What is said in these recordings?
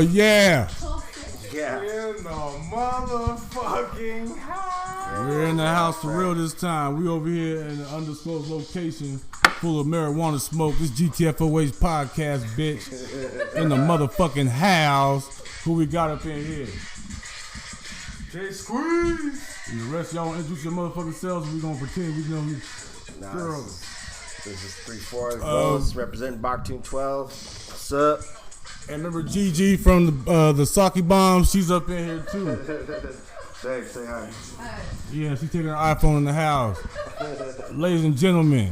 Yeah. Yeah. In the motherfucking house. We're in the house for real this time. We over here in an undisclosed location full of marijuana smoke. This GTFOH podcast, bitch. In the motherfucking house. Who we got up in here? J Squeeze. And the rest of y'all introduce your motherfucking selves. We gonna pretend we know you. Girls. This is 3-4 Ghost representing Bachtoon 12. What's up? And remember Gigi from the Saki Bomb, she's up in here too. Say hi. Yeah, she's taking her iPhone in the house. Ladies and gentlemen.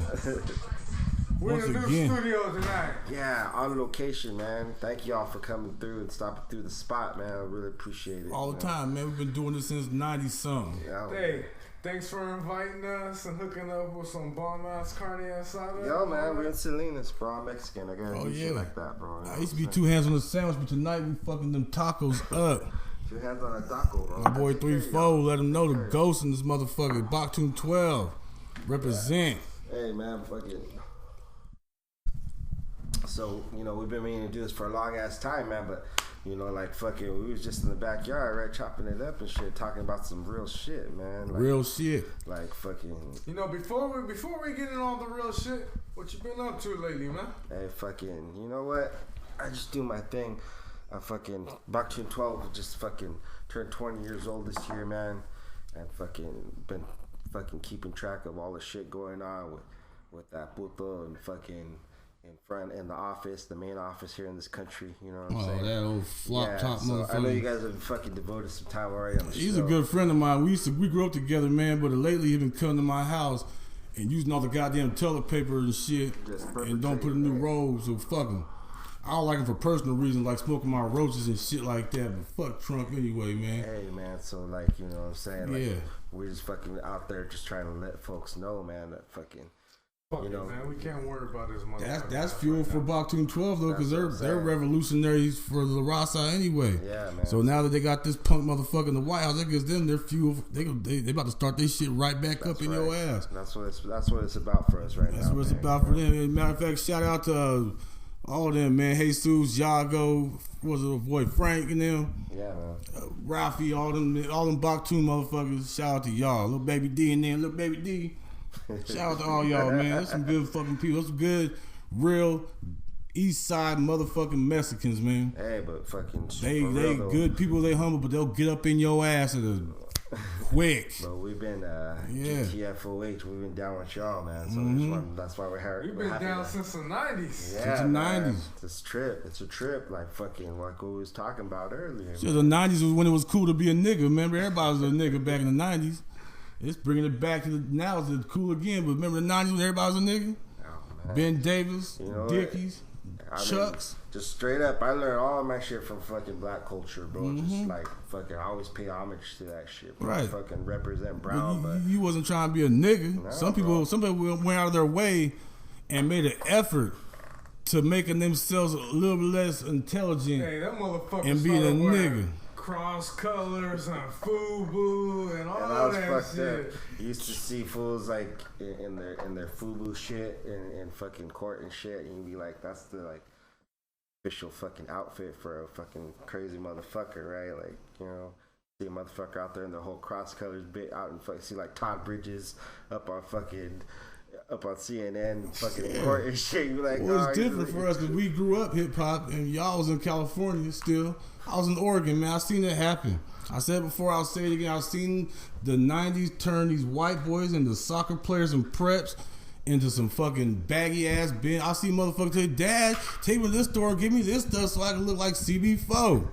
We're in the new studio tonight. Yeah, on location, man. Thank y'all for coming through and stopping through the spot, man. I really appreciate it. All the time, man. We've been doing this since 90-something. Yeah, hey, thanks for inviting us and hooking up with some bomb ass carne asada. Yo, man, we're in Salinas, bro. I'm Mexican. I gotta do shit like that, bro. I used to be two hands on the sandwich, but tonight we fucking them tacos up. 2 hands on a taco, bro. My boy 3-4, let him know the ghost in this motherfucker. Bachtoon 12. Represent. Hey, man, fucking. So, you know, we've been meaning to do this for a long ass time, man, but, you know, like, fucking, we was just in the backyard, right, chopping it up and shit, talking about some real shit, man. Like, real shit. Like, fucking. You know, before we get in all the real shit, what you been up to lately, man? Hey, fucking, you know what? I just do my thing. I fucking, Bachtoon 12 just fucking turned 20 years old this year, man, and fucking been fucking keeping track of all the shit going on with that puto and fucking in the office, the main office here in this country, you know what I'm saying? That old flop top motherfucker. I know you guys have fucking devoted some time already on the show. He's a good friend of mine. We grew up together, man, but lately he's been coming to my house and using all the goddamn toilet paper and shit and don't put in new rolls, so fuck him. I don't like him for personal reasons, like smoking my roaches and shit like that, but fuck Trump anyway, man. Hey, man, so like, you know what I'm saying? Like, we're just fucking out there just trying to let folks know, man, that fucking... Fuck you know, man, we can't worry about this motherfucker. That's fuel for Bachtoon 12 though, because they're revolutionaries for the Rasa anyway. Yeah, man. So now that they got this punk motherfucker in the White House, that gives them their fuel. They about to start their shit right back up in your ass. That's what it's about for us right now. That's what it's about for them. Matter of fact, shout out to all of them, man. Jesus, Yago, was it boy Frank and them? Yeah, man. Rafi, all them Bachtoon motherfuckers. Shout out to y'all, little baby D and then little baby D. Shout out to all y'all, man. That's some good fucking people. That's some good, real East Side motherfucking Mexicans, man. Hey, but fucking they good people. They humble, but they'll get up in your ass at a quick. But we've been GTFOH. We've been down with y'all, man. So that's why we're here. We've been down since the 90s. Yeah, since the 90s. It's a trip. Like fucking like we was talking about earlier. So the 90s was when it was cool to be a nigga. Remember, everybody was a nigga back in the 90s. It's bringing it back to now. It's cool again. But remember the 90s when everybody was a nigga? Oh, Ben Davis, Dickies, Chucks. Mean, just straight up, I learned all of my shit from fucking black culture, bro. Just like fucking, I always pay homage to that shit, bro. Right. Fucking represent brown, but you wasn't trying to be a nigga. No, some people went out of their way and made an effort to making themselves a little bit less intelligent. Hey, that motherfucker and being a nigga. Cross colors and FUBU and all that shit. Up. You used to see fools like in their FUBU shit in fucking court and shit, and you'd be like, that's the like official fucking outfit for a fucking crazy motherfucker, right? Like, you know, see a motherfucker out there in the whole cross colors bit out and fucking see like Todd Bridges up on CNN, fucking court and shit. You like, well, it's different for us because we grew up hip hop and y'all was in California still. I was in Oregon, man. I seen it happen. I said before, I'll say it again. I've seen the 90s turn these white boys into soccer players and preps into some fucking baggy ass bin. I see motherfuckers say, Dad, take me to this store and give me this stuff so I can look like CB4.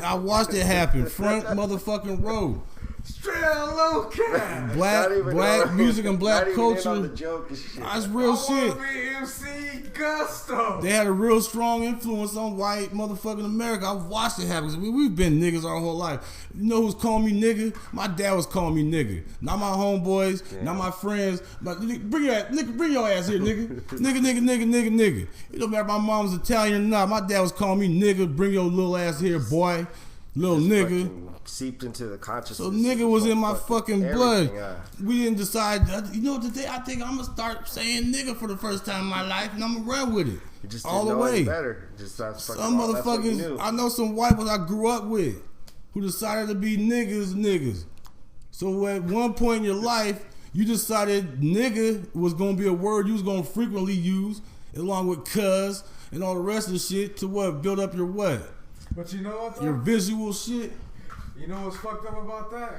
I watched it happen. Front motherfucking row. Straight out low cat. Black music and black culture. That's real shit. Be MC Gusto. They had a real strong influence on white motherfucking America. I've watched it happen. We've been niggas our whole life. You know who's calling me nigga? My dad was calling me nigga. Not my homeboys, not my friends. But bring your ass here, nigga. nigga. It don't matter if my mom was Italian or not. My dad was calling me nigga. Bring your little ass here, boy. Little nigga. Seeped into the consciousness. So nigga was in my fucking blood. We didn't decide, you know, today I think I'm going to start saying nigga for the first time in my life and I'm going to run with it. You just all didn't the know any way. better. Just that's fucking Some all, that's what you motherfuckers, knew. I know some white ones I grew up with who decided to be niggas. So at one point in your life, you decided nigga was gonna be a word you was gonna frequently use, along with cuz and all the rest of the shit to what? Build up your what? But you know what though? Your visual shit. You know what's fucked up about that?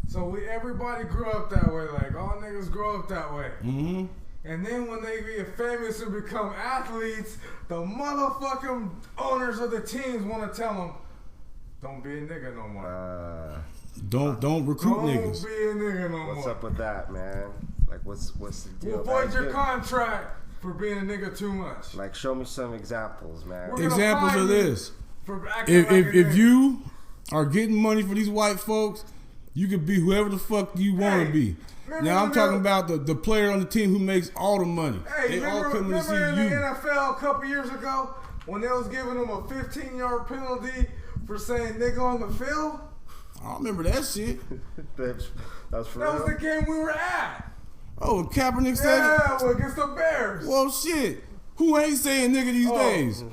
So everybody grew up that way. Like all niggas grow up that way. Mm-hmm. And then when they get famous and become athletes, the motherfucking owners of the teams want to tell them, don't be a nigga no more. Don't recruit niggas. Don't be a nigga no more. What's up with that, man? Like, what's the deal? We'll void your contract for being a nigga too much. Like, show me some examples, man. Examples of this. For acting If you are getting money for these white folks, you could be whoever the fuck you want to be. Now I'm talking about the player on the team who makes all the money. Hey, they all coming to see in you. the NFL a couple years ago when they was giving them a 15-yard penalty for saying nigga on the field? I remember that shit. That was for That real? was the game we were at. Oh, Kaepernick said it? Yeah, well, against the Bears. Well, shit. Who ain't saying nigga these days?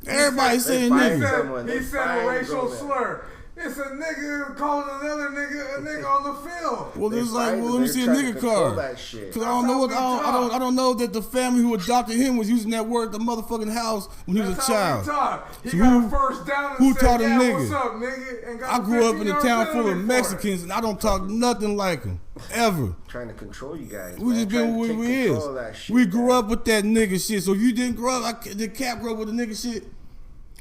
He Everybody saying fired nigga. someone. He They said a fired racial grown slur. It's a nigga calling another nigga a nigga on the field. Well, They it's like, fired well, them. let me see a They're trying to nigga control card. that shit. Cause I don't know what I don't know that the family who adopted him was using that word at the motherfucking house when he was a That's how child. he talk. He So got who- a first down and who said, taught him yeah, nigga? what's up, nigga? And got I a grew up in a 15-yard town full penalty of for it. Mexicans and I don't talk nothing like them ever. Trying to control you guys. We just been where we is. We grew up with that nigga shit. So if you didn't grow up, did Cap grow up with the nigga shit?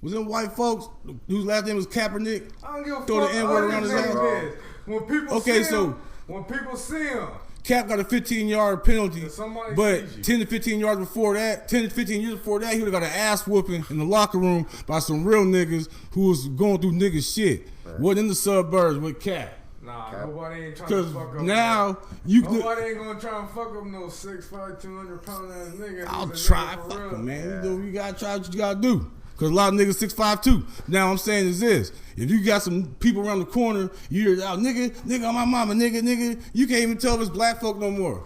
Was them white folks whose last name was Kaepernick? I don't give a Throw fuck. the N-word around his Other house. niggas is. When people Okay, see so- him, when people see him, Cap got a 15-yard penalty, If somebody but sees you. 10 to 15 yards before that, 10 to 15 years before that, he would have got an ass whooping in the locker room by some real niggas who was going through nigga shit. Wasn't in the suburbs with Cap. nah, Cap. nobody ain't trying to Because fuck up. now you could. Nobody ain't gonna try and fuck up no 6'5", 200-pound ass nigga. I'll He's a try, nigga for fuck real. him, man. You gotta try what you gotta do. Cause a lot of niggas 6'5" too. Now I'm saying is this: if you got some people around the corner, you're out, nigga on my mama, nigga, you can't even tell if it's black folk no more.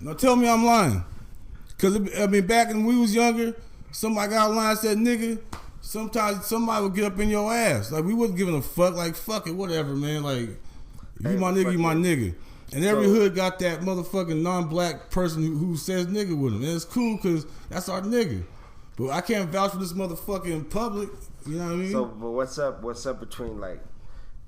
Now tell me I'm lying. Cause I mean, back when we was younger, somebody got a line said nigga. Sometimes somebody would get up in your ass. Like we wasn't giving a fuck. Like fuck it, whatever, man. Like you my nigga, you my nigga. And every hood got that motherfucking non-black person who says nigga with them. And it's cool because that's our nigga. But I can't vouch for this motherfucker in public. You know what I mean? So, but what's up between like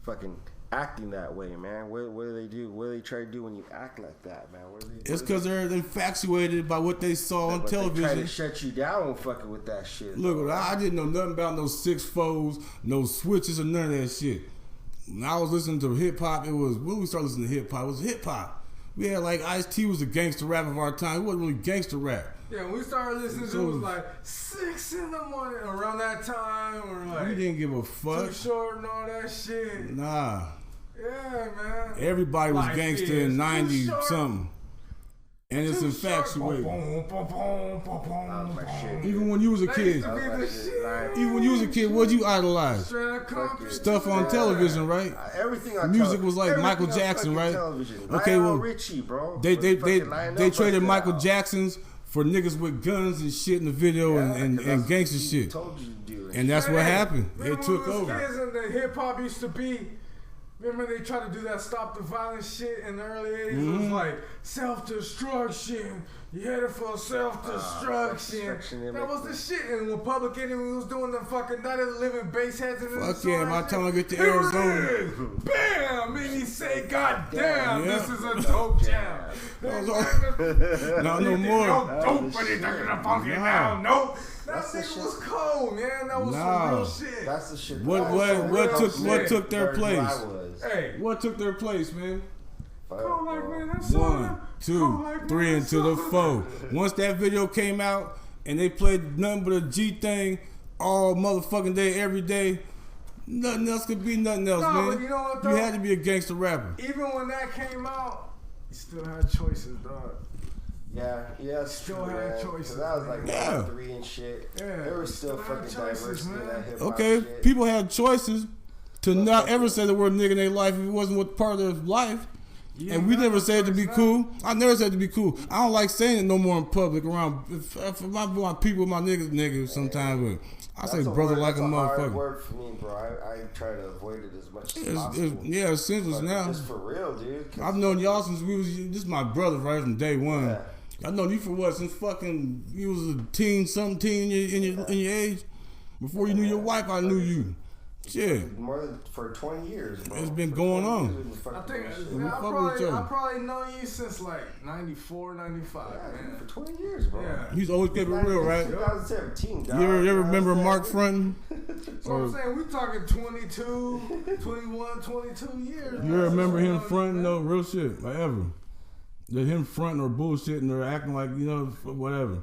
fucking acting that way, man? What do they do? What do they try to do when you act like that, man? It's because they're infatuated by what they saw on They try television. to shut you down fucking with that shit. Look, I didn't know nothing about no 6'4s, no switches, or none of that shit. When I was listening to hip hop, when we started listening to hip hop, it was hip hop. We had like Ice-T was the gangster rap of our time. It wasn't really gangster rap. Yeah, when we started listening to it, was like 6 in the morning around that time, or like We didn't give a Too fuck. Short and all that shit. Nah. Yeah, man. Everybody was Life gangster is in 90 too short. something. And it's Too infatuated. short. Boom, boom, boom, boom, boom, my boom. shit. Even when you was a That kid. used to be the shit. Even when you was a kid, what'd you idolize? Straight up country. Stuff on television, right? Everything on Music television. was like Everything Michael on Jackson, fucking right? television. Okay, Lionel well, Richie, bro. They Fucking Lionel traded busted Michael out. Jacksons for niggas with guns and shit in the video Yeah, 'cause and that's gangster what he shit. told you to do. And that's what happened. Remember It took when we was over. kids and the hip hop used to be. Remember they tried to do that stop the violence shit in the early 80s? It was like self-destruction. You headed for self-destruction. That was the shit. And when Public Enemy was doing the fucking Night of the Living bass heads in the Fuck yeah, by the time I get to Here it Arizona. is. Bam! And he say, God damn, Yeah. this is a dope jam. Not no more. No dope, but it's not funky now. Nope. That That's the nigga shit. was cold, man. That was Nah. some real shit. That's the shit. What took their Where place? I was. Hey, What took their place, man? cold like man, that's 1, 2, 3 into the 4. Once that video came out and they played nothing but a G thing all motherfucking day, every day, nothing else could be nothing else, Nah, man. but you know what, You though? had to be a gangster rapper. even when that came out, you still had choices, dog. Yeah, Still true, had man. choices, 'Cause that was like man. 93 and shit. Yeah, There was still still had fucking choices, diversity in man. that hip hop Okay, shit. people had choices to not ever say the word nigga in their life if it wasn't what part of their life. And we never said to be cool. I never said to be cool. I don't like saying it no more in public around if my people, my niggas sometimes. But I say brother like a motherfucker. Hard word for me, bro. I try to avoid it as much as possible. It's senseless now. Just for real, dude. I've known y'all since this is my brother right from day one. Yeah. I've known you for what, since fucking you was a teen in your age. Before you knew your wife, I knew you. Shit. More than for 20 years, bro. It's been going on. I think I probably known you since like 94, 95. Man. For 20 years, bro. Yeah. He's always kept it real, right? 2017, dog. You ever remember Marc fronting? So I'm saying we talking 22, 21, 22 years. You remember him fronting? No, real shit, like ever. That him fronting or bullshitting or acting like, whatever.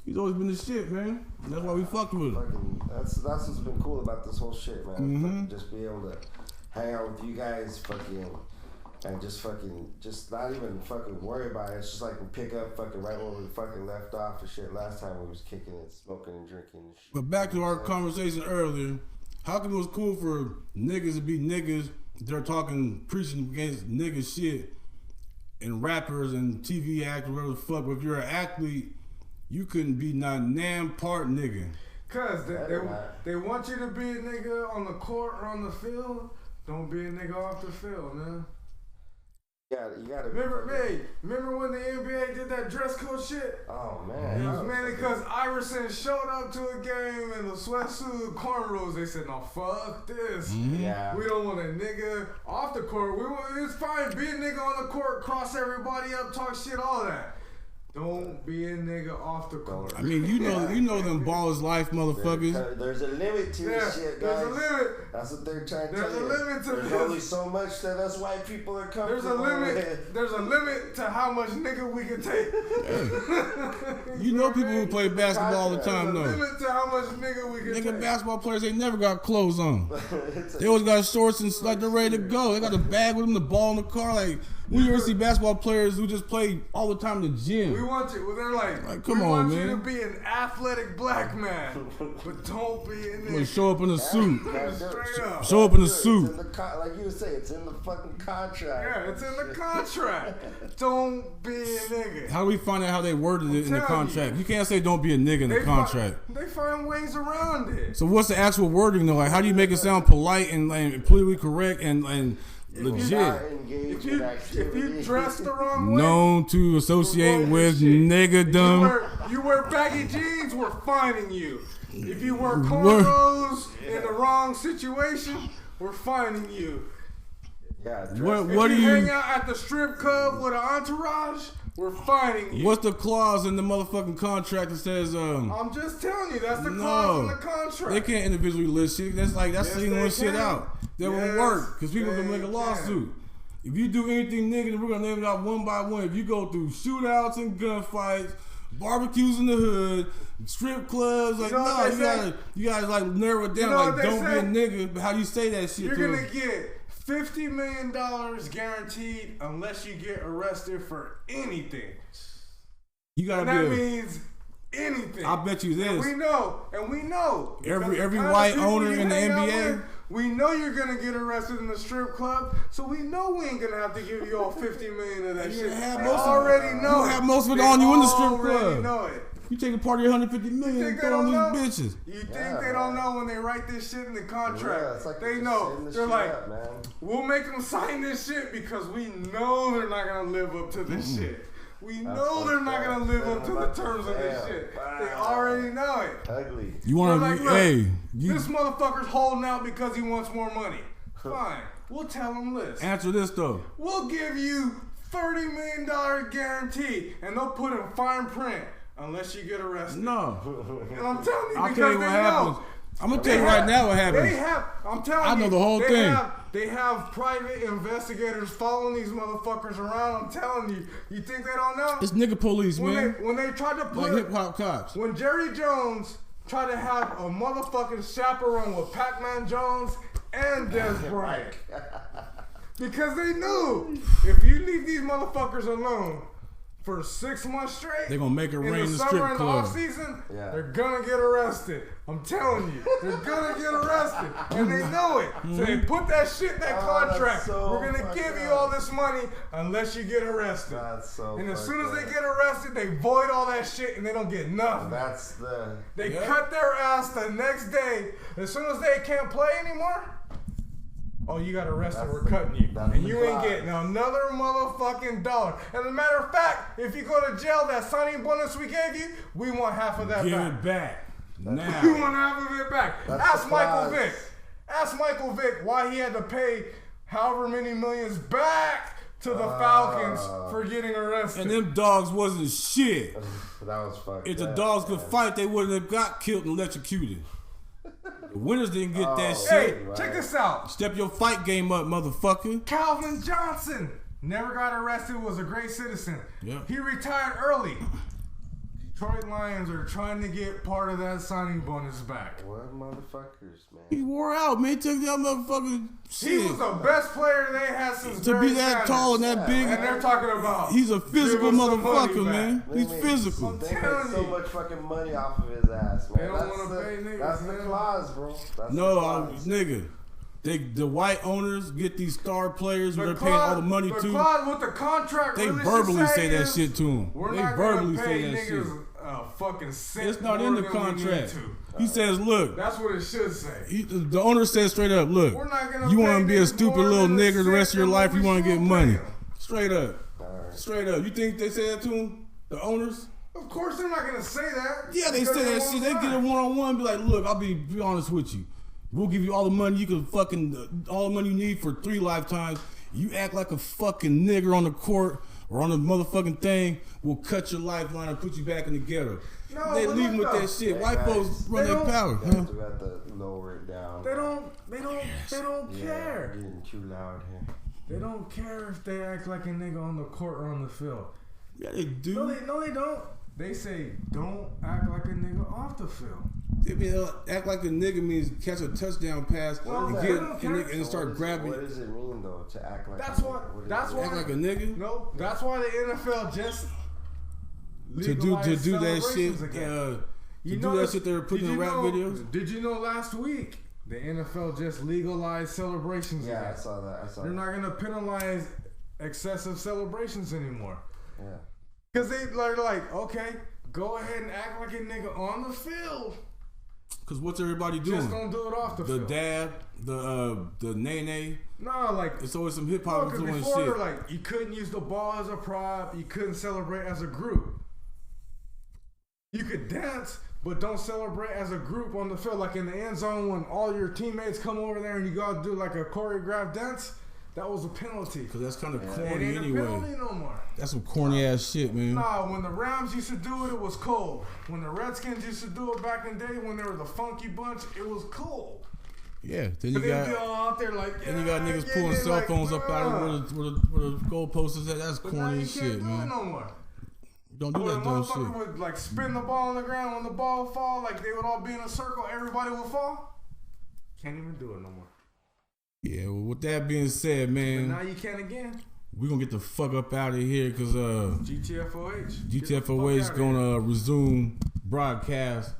He's always been the shit, man. That's why we fucked with him. That's what's been cool about this whole shit, man. Mm-hmm. Just be able to hang out with you guys, and just not even fucking worry about it. It's just like we pick up right where we fucking left off and shit. Last time we was kicking it, smoking and drinking and shit. But back to our conversation earlier, how come it was cool for niggas to be niggas? They're preaching against nigga shit, and rappers and TV actors, whatever the fuck. But if you're an athlete, you couldn't be not damn part nigga. Cause they want you to be a nigga on the court or on the field. Don't be a nigga off the field, man. Yeah, you gotta. Remember when the NBA did that dress code shit? Oh man, it was mainly because Iverson showed up to a game in the sweatsuit, cornrows. They said, "No, fuck this. Mm-hmm. Yeah, we don't want a nigga off the court. It's fine, be a nigga on the court, cross everybody up, talk shit, all that." Don't be a nigga off the court. I mean, you know them ball is life, motherfuckers. There's a limit to this shit, guys. There's a limit. That's what they're trying to tell you. There's a limit to this. There's only so much that us white people are comfortable with. There's a limit to how much nigga we can take. Yeah. You know people who play basketball all the time, though. There's a limit to how much nigga we can take. Nigga, basketball players, they never got clothes on. They always got shorts and like they're ready to go. They got a bag with them, the ball in the car. Like, we ever see basketball players who just play all the time in the gym. We want you. Well, they're like come on, man. We want you to be an athletic black man, but don't be in there. Show up in a suit. Straight up. Show up in a suit. Like you say, it's in the fucking contract. Yeah, it's in the contract. Don't be a nigga. How do we find out how they worded it in the contract? You can't say don't be a nigga in the contract. They find ways around it. So what's the actual wording though? Like, how do you make it sound polite and politically correct and legit? If you dress the wrong way, known to associate with niggadom. You wear baggy jeans, we're fining you. If you wear cornrows in the wrong situation, we're fining you. Yeah. What do you hang out at the strip club with an entourage? We're fining you. What's the clause in the motherfucking contract that says I'm just telling you, that's the clause in the contract. They can't individually list shit. That's singling shit out. That won't work because people can make a lawsuit. If you do anything negative, we're gonna name it out one by one. If you go through shootouts and gunfights, barbecues in the hood, strip clubs, like you gotta like narrow it down. Like don't be a nigga. But how do you say that shit? You're gonna get $50 million guaranteed unless you get arrested for anything. You gotta. And that means anything. I bet you this. And we know. Every white owner in the NBA. We know you're gonna get arrested in the strip club, so we know we ain't gonna have to give you all $50 million of that shit. You have most of it on you in the strip club. Already know it. You take a part of your $150 million and throw on these bitches. You think they don't know when they write this shit in the contract? Yeah, it's like they know. They're like, man. We'll make them sign this shit because we know they're not gonna live up to this shit. We know they're not gonna live up to the terms of this shit. They already know it. Ugly. You want to this motherfucker's holding out because he wants more money. Fine, we'll tell him this. Answer this though. We'll give you $30 million guarantee, and they'll put in fine print unless you get arrested. No. And I'm telling you, I'll tell you what happens. I'm gonna tell you right now what happens. I'm telling you. I know the whole thing. They have private investigators following these motherfuckers around. I'm telling you. You think they don't know? It's nigga police, man. When they tried to put hip hop cops. When Jerry Jones tried to have a motherfucking chaperone with Pac-Man Jones and Des Bryant, because they knew if you leave these motherfuckers alone, for 6 months straight. They're gonna make it rain in the strip summer, club. In the off season, they're gonna get arrested. I'm telling you, they're gonna get arrested, and they know it. So they put that shit in that contract. So we're gonna give you all this money unless you get arrested. That's so. And as soon as they get arrested, they void all that shit, and they don't get nothing. That's the. They cut their ass the next day. As soon as they can't play anymore. Oh, you got arrested, we're cutting you. And you ain't getting another motherfucking dollar. As a matter of fact, if you go to jail, that signing bonus we gave you, we want half of that Give back. it back. Now. We want half of it back. Ask Michael Vick. Ask Michael Vick why he had to pay however many millions back to the Falcons for getting arrested. And them dogs wasn't shit. That was fucked. If the dogs could fight, they wouldn't have got killed and electrocuted. The winners didn't get that shit. Hey, check this out. Step your fight game up, motherfucker. Calvin Johnson never got arrested, was a great citizen. Yep. He retired early. Detroit Lions are trying to get part of that signing bonus back. What motherfuckers, man? He wore out, man. He took that motherfucking shit. He was the best player they had since to Barry be that Sanders. tall and that big. And they're talking about he's a physical motherfucker, man. He's physical. They make so much fucking money off of his ass, man. They don't want to pay niggas. That's the clause, bro. That's nigga. The white owners get these star players who they're paying all the money to. Clause with the contract they really verbally say that shit to him. We're they not verbally pay say that niggas shit. Fucking cent. It's not in the contract. He says, look. That's what it should say. The owner says straight up, look. You want to be a stupid little nigger the rest of your life, you want to get money. Straight up. Straight up. You think they say that to him? The owners? Of course they're not going to say that. Yeah, they say that shit. They get a one-on-one, be like, look, I'll be honest with you. We'll give you all the money you can all the money you need for 3 lifetimes. You act like a fucking nigger on the court or on the motherfucking thing, we'll cut your lifeline and put you back in the ghetto. No, they leave them with that shit. White folks run their power. You have to lower it down. They don't care. Getting too loud here. They don't care if they act like a nigga on the court or on the field. Yeah, they do. No, they don't. They say don't act like a nigga off the field. They mean, act like a nigga means catch a touchdown pass and start grabbing. What does it mean though to act like? That's why. Act like a nigga. No, that's why the NFL just to do that shit. That shit they were putting in rap videos. Did you know last week the NFL just legalized celebrations? Yeah, again? I saw that. They're not gonna penalize excessive celebrations anymore. Yeah. Because they're like, okay, go ahead and act like a nigga on the field. Because what's everybody doing? Just don't do it off the field. The dab, the nay-nay. No, like... It's always some hip-hop influence shit. Before, like, you couldn't use the ball as a prop. You couldn't celebrate as a group. You could dance, but don't celebrate as a group on the field. Like in the end zone when all your teammates come over there and you go do like a choreographed dance. That was a penalty. Because that's kind of corny it ain't anyway. A penalty no more. That's some corny ass shit, man. Nah, when the Rams used to do it, it was cool. When the Redskins used to do it back in the day, when they were the funky bunch, it was cool. Yeah, then you got out there like, then you got niggas pulling cell phones up out of where the goalpost is at. That's corny as shit, man. No more. Don't do that dumb shit. The motherfucker would like spin the ball on the ground. When the ball would fall, like they would all be in a circle. Everybody would fall. Can't even do it no more. Yeah, well, with that being said, man. But now you can again. We're going to get the fuck up out of here because GTFOH is going to resume broadcast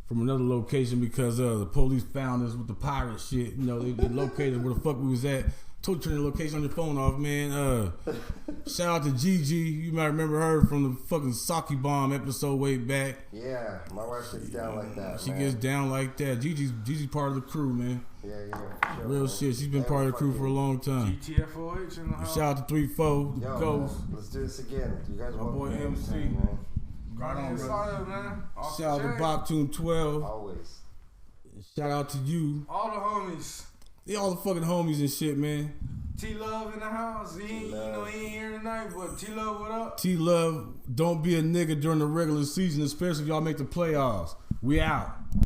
from another location because the police found us with the pirate shit. You know, they located where the fuck we was at. Told you to turn the location on your phone off, man. Shout out to Gigi. You might remember her from the fucking Saki Bomb episode way back. Yeah, my wife gets down like that. She gets down like that. Gigi's part of the crew, man. Yeah. Sure, real shit. She's been part of the crew for a long time. GTFOH in the house. Shout out to 3-4, the Ghost. Let's do this again. You guys my boy MC. Man. Right on, man. Shout out to Bobtoon 12. Always. Shout out to you. All the homies. Yeah, all the fucking homies and shit, man. T-Love in the house. He ain't here tonight, but T-Love, what up? T-Love, don't be a nigga during the regular season, especially if y'all make the playoffs. We out.